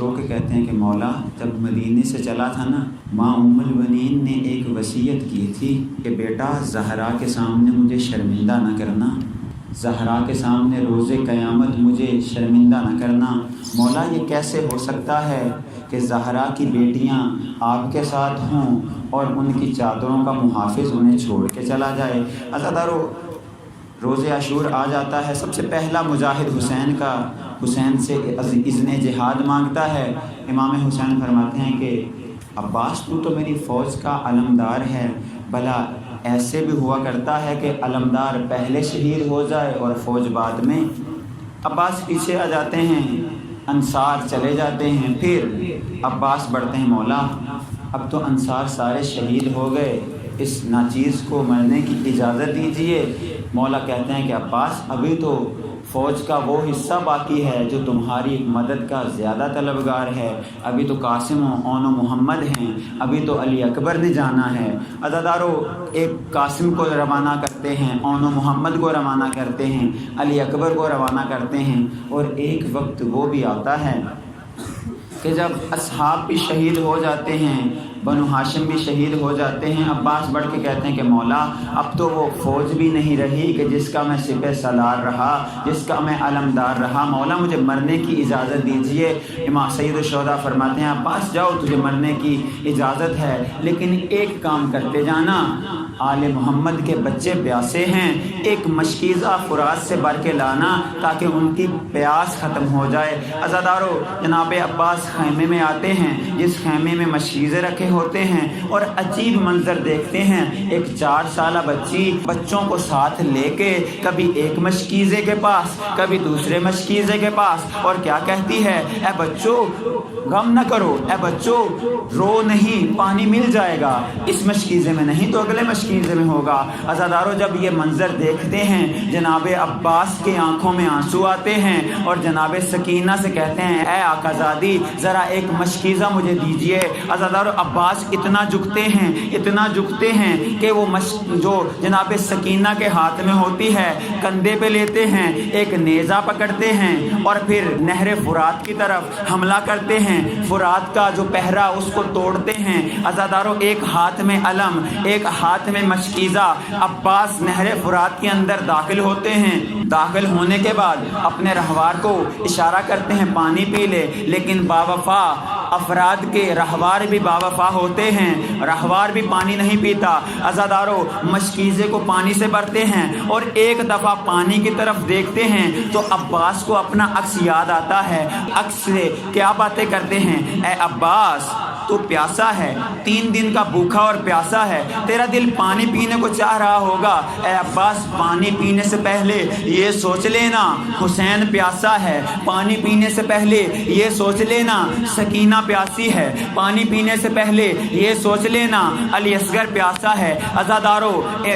رو کے کہتے ہیں کہ مولا جب مدینے سے چلا تھا نا، ماں ام البنین نے ایک وصیت کی تھی کہ بیٹا زہرا کے سامنے مجھے شرمندہ نہ کرنا، زہرا کے سامنے روز قیامت مجھے شرمندہ نہ کرنا۔ مولا یہ کیسے ہو سکتا ہے کہ زہرا کی بیٹیاں آپ کے ساتھ ہوں اور ان کی چادروں کا محافظ انہیں چھوڑ کے چلا جائے؟ عزادارو، روز عاشور آ جاتا ہے، سب سے پہلا مجاہد حسین سے اذن جہاد مانگتا ہے۔ امام حسین فرماتے ہیں کہ عباس تو میری فوج کا علمدار ہے، بھلا ایسے بھی ہوا کرتا ہے کہ علمدار پہلے شہید ہو جائے اور فوج بعد میں؟ عباس پیچھے آ جاتے ہیں، انصار چلے جاتے ہیں، پھر عباس بڑھتے ہیں، مولا اب تو انصار سارے شہید ہو گئے، اس ناچیز کو مرنے کی اجازت دیجیے۔ مولا کہتے ہیں کہ عباس ابھی تو فوج کا وہ حصہ باقی ہے جو تمہاری مدد کا زیادہ طلبگار ہے، ابھی تو قاسم و اون و محمد ہیں، ابھی تو علی اکبر نے جانا ہے۔ عزادارو، ایک قاسم کو روانہ کرتے ہیں، اون و محمد کو روانہ کرتے ہیں، علی اکبر کو روانہ کرتے ہیں، اور ایک وقت وہ بھی آتا ہے کہ جب اصحاب بھی شہید ہو جاتے ہیں، بنو ہاشم بھی شہید ہو جاتے ہیں، عباس بڑھ کے کہتے ہیں کہ مولا اب تو وہ فوج بھی نہیں رہی کہ جس کا میں سپہ سالار رہا، جس کا میں علمدار رہا، مولا مجھے مرنے کی اجازت دیجیے۔ امام سید الشہداء فرماتے ہیں عباس جاؤ، تجھے مرنے کی اجازت ہے، لیکن ایک کام کرتے جانا، آل محمد کے بچے پیاسے ہیں، ایک مشکیزہ فرات سے بھر کے لانا تاکہ ان کی پیاس ختم ہو جائے۔ عزادارو، جناب عباس خیمے میں آتے ہیں، جس خیمے میں مشکیزیں رکھے ہوتے ہیں، اور عجیب منظر دیکھتے ہیں، ایک 4 سالہ بچی بچوں کو ساتھ لے کے کبھی ایک مشکیزے کے پاس کبھی دوسرے مشکیزے کے پاس، اور کیا کہتی ہے، اے بچوں غم نہ کرو، اے بچوں رو نہیں، پانی مل جائے گا، اس مشکیزے میں نہیں تو اگلے مشکیزے میں ہوگا۔ عزادارو، جب یہ منظر دیکھتے ہیں جناب عباس کے آنکھوں میں آنسو آتے ہیں، اور جناب سکینہ سے کہتے ہیں اے آقا زادی ذرا ایک مشکیزہ مجھے دیجئے۔ عزادارو، عباس اتنا جھکتے ہیں کہ وہ جو جناب سکینہ کے ہاتھ میں ہوتی ہے کندھے پہ لیتے ہیں، ایک نیزہ پکڑتے ہیں، اور پھر نہر فرات کی طرف حملہ کرتے ہیں، فرات کا جو پہرا اس کو توڑتے ہیں۔ عزادارو، ایک ہاتھ میں علم، ایک ہاتھ میں مشکیزہ، عباس نہر فرات کے اندر داخل ہوتے ہیں۔ داخل ہونے کے بعد اپنے رہوار کو اشارہ کرتے ہیں پانی پی لے، لیکن باوفا افراد کے رہوار بھی باوفا ہوتے ہیں، رہوار بھی پانی نہیں پیتا۔ عزادارو، مشکیزے کو پانی سے بھرتے ہیں، اور ایک دفعہ پانی کی طرف دیکھتے ہیں تو عباس کو اپنا عکس یاد آتا ہے۔ عکس سے کیا باتیں کرتے ہیں، اے عباس تو پیاسا ہے، 3 دن کا بھوکا اور پیاسا ہے، تیرا دل پانی پینے کو چاہ رہا ہوگا، اے عباس پانی پینے سے پہلے یہ سوچ لینا حسین پیاسا ہے، پانی پینے سے پہلے یہ سوچ لینا سکینہ پیاسی ہے، پانی پینے سے پہلے یہ سوچ لینا علی اصغر پیاسا ہے۔ عزادارو،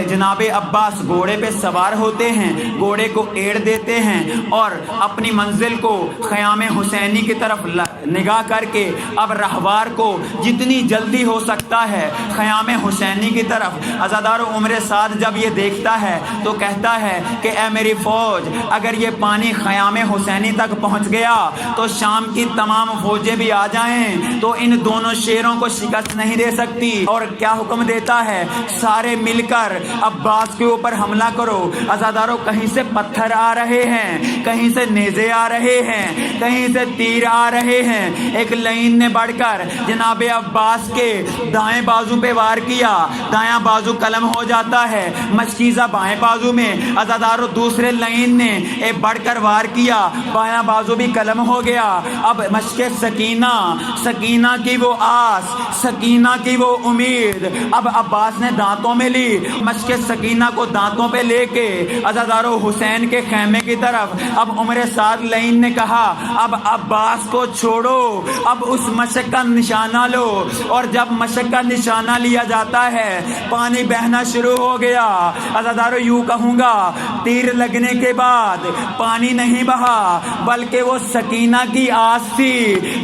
جناب عباس گھوڑے پہ سوار ہوتے ہیں، گھوڑے کو ایڑ دیتے ہیں، اور اپنی منزل کو خیام حسینی کی طرف نگاہ کر کے اب رہوار کو جتنی جلدی ہو سکتا ہے خیام حسینی کی طرف۔ عزادارو، عمر سعد جب یہ دیکھتا ہے تو کہتا ہے کہ اے میری فوج، اگر یہ پانی خیام حسینی تک پہنچ گیا تو شام کی تمام فوجیں بھی آ جائیں تو ان دونوں شیروں کو شکست نہیں دے سکتی۔ اور کیا حکم دیتا ہے، سارے مل کر عباس کے اوپر حملہ کرو۔ عزادارو، کہیں سے پتھر آ رہے ہیں، کہیں سے نیزے آ رہے ہیں، کہیں سے تیر آ رہے ہیں، ایک لائن نے بڑھ کر جناب عباس کے دائیں بازو پہ وار کیا، دایاں بازو قلم ہو جاتا ہے، مشکیزہ بائیں بازو میں۔ عزادارو، دوسرے لائن نے ایک بڑھ کر وار کیا، بایاں بازو بھی قلم ہو گیا۔ اب مشق سکینہ کی وہ آس، سکینہ کی وہ امید اب عباس نے دانتوں میں لی، مشق سکینہ کو دانتوں پہ لے کے عزادارو حسین کے خیمے کی طرف اب عمر سعد لائن نے کہا اب عباس کو چھوڑو، اب اس مشق کا نشانہ نشانہ لو، اور جب مشق کا نشانہ لیا جاتا ہے پانی بہنا شروع ہو گیا۔ عزادارو یوں کہوں گا، تیر لگنے کے بعد پانی نہیں بہا، بلکہ وہ سکینہ کی آس تھی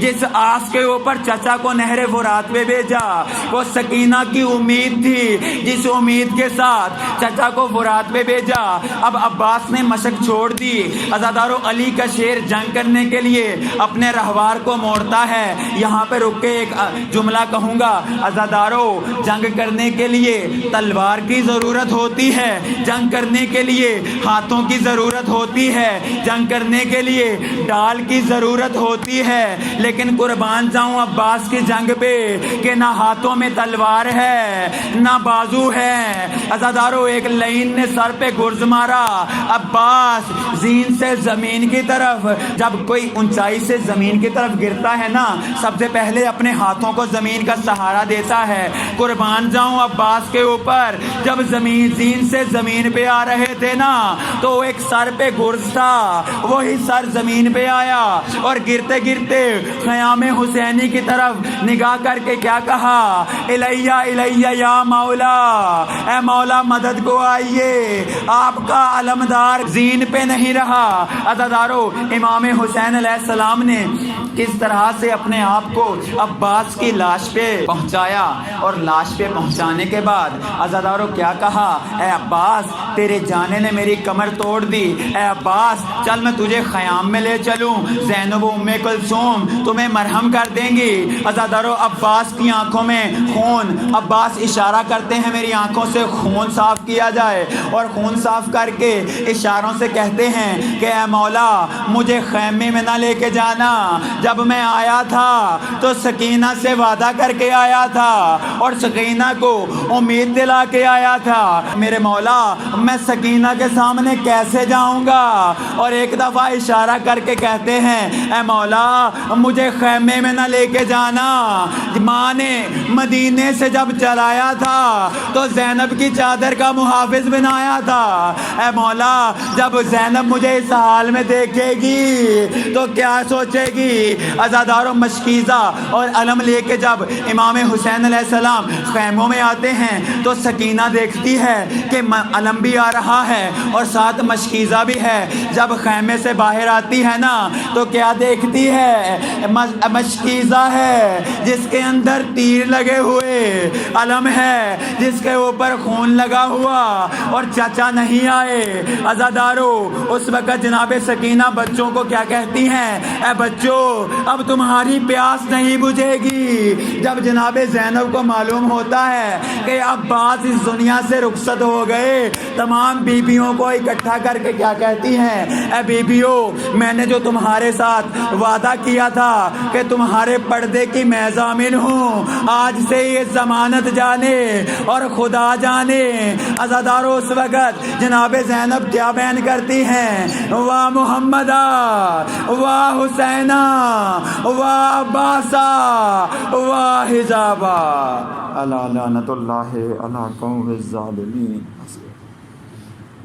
جس آس کے اوپر چچا کو نہر فرات میں بھیجا، وہ سکینہ کی امید تھی جس امید کے ساتھ چچا کو فرات میں بھیجا۔ اب عباس نے مشق چھوڑ دی۔ عزادارو علی کا شیر جنگ کرنے کے لیے اپنے رہوار کو موڑتا ہے۔ یہاں پہ رک کے ایک جملہ کہوں گا، عزادارو جنگ کرنے کے لیے تلوار کی ضرورت ہوتی ہے، جنگ کرنے کے لیے ہاتھوں کی ضرورت ہوتی ہے، جنگ کرنے کے لیے ڈال کی ضرورت ہوتی ہے، لیکن قربان جاؤں عباس کی جنگ پہ کہ نہ ہاتھوں میں تلوار ہے نہ بازو ہے۔ عزادارو ایک لعین نے سر پہ گرز مارا، عباس زین سے زمین کی طرف، جب کوئی اونچائی سے زمین کی طرف گرتا ہے نا سب سے پہلے اپنے ہاتھوں کو زمین کا سہارا دیتا ہے۔ قربان جاؤں عباس کے اوپر جب زین سے زمین پہ آ رہے تھے نا تو ایک سر پہ گرز تھا، وہی سر زمین پہ آیا اور گرتے گرتے خیام حسینی کی طرف نگاہ کر کے کیا کہا، الیہ الیہ یا مولا، اے مولا مدد کو آئیے۔ آپ کا علمدار زین پہ نہیں رہا۔ عزادارو امام حسین علیہ السلام نے کس طرح سے اپنے آپ کو عباس کی لاش پہ پہنچایا، اور لاش پہ پہنچانے کے بعد عزادارو کیا کہا، اے عباس تیرے جانے نے میری کمر توڑ دی، اے عباس چل میں تجھے خیام میں لے چلوں، زینب و ام کلثوم تمہیں مرہم کر دیں گی۔ عزادارو عباس کی آنکھوں میں خون، عباس اشارہ کرتے ہیں میری آنکھوں سے خون صاف کیا جائے، اور خون صاف کر کے اشاروں سے کہتے ہیں کہ اے مولا مجھے خیمے میں نہ لے کے جانا، جب میں آیا تھا تو سکینہ سے وعدہ کر کے آیا تھا اور سکینہ کو امید دلا کے آیا تھا، میرے مولا میں سکینہ کے سامنے کیسے جاؤں گا؟ اور ایک دفعہ اشارہ کر کے کہتے ہیں اے مولا مجھے خیمے میں نہ لے کے جانا، ماں نے مدینے سے جب چلایا تھا تو زینب کی چادر کا محافظ بنایا تھا، اے مولا جب زینب مجھے اس حال میں دیکھے گی تو کیا سوچے گی؟ عزادارو مشکیزہ اور علم لے کے جب امام حسین علیہ السلام خیموں میں آتے ہیں تو سکینہ دیکھتی ہے کہ علم بھی آ رہا ہے اور ساتھ مشکیزہ بھی ہے۔ جب خیمے سے باہر آتی ہے نا تو کیا دیکھتی ہے؟ مشکیزہ ہے جس کے اندر تیر لگے ہوئے، علم ہے جس کے اوپر خون لگا ہوا، اور چچا نہیں آئے۔ عزادارو اس وقت جناب سکینہ بچوں کو کیا کہتی ہیں، اے بچوں اب تمہاری پیاس نہیں بجھے گی۔ جب جناب زینب کو معلوم ہوتا ہے کہ عباس اس دنیا سے رخصت ہو گئے، تمام بیبیوں کو اکٹھا کر کے کیا کہتی ہیں، اے بیبیوں میں نے جو تمہارے ساتھ وعدہ کیا تھا کہ تمہارے پردے کی میں ضامن ہوں، آج سے یہ ضمانت جانے اور خدا جانے۔ عزادارو اس وقت جناب زینب کیا بیان کرتی ہیں، واہ محمدہ واہ حسینہ واہ عباسہ واہ حجابہ، الا لعنت اللہ علی قوم الظالمین۔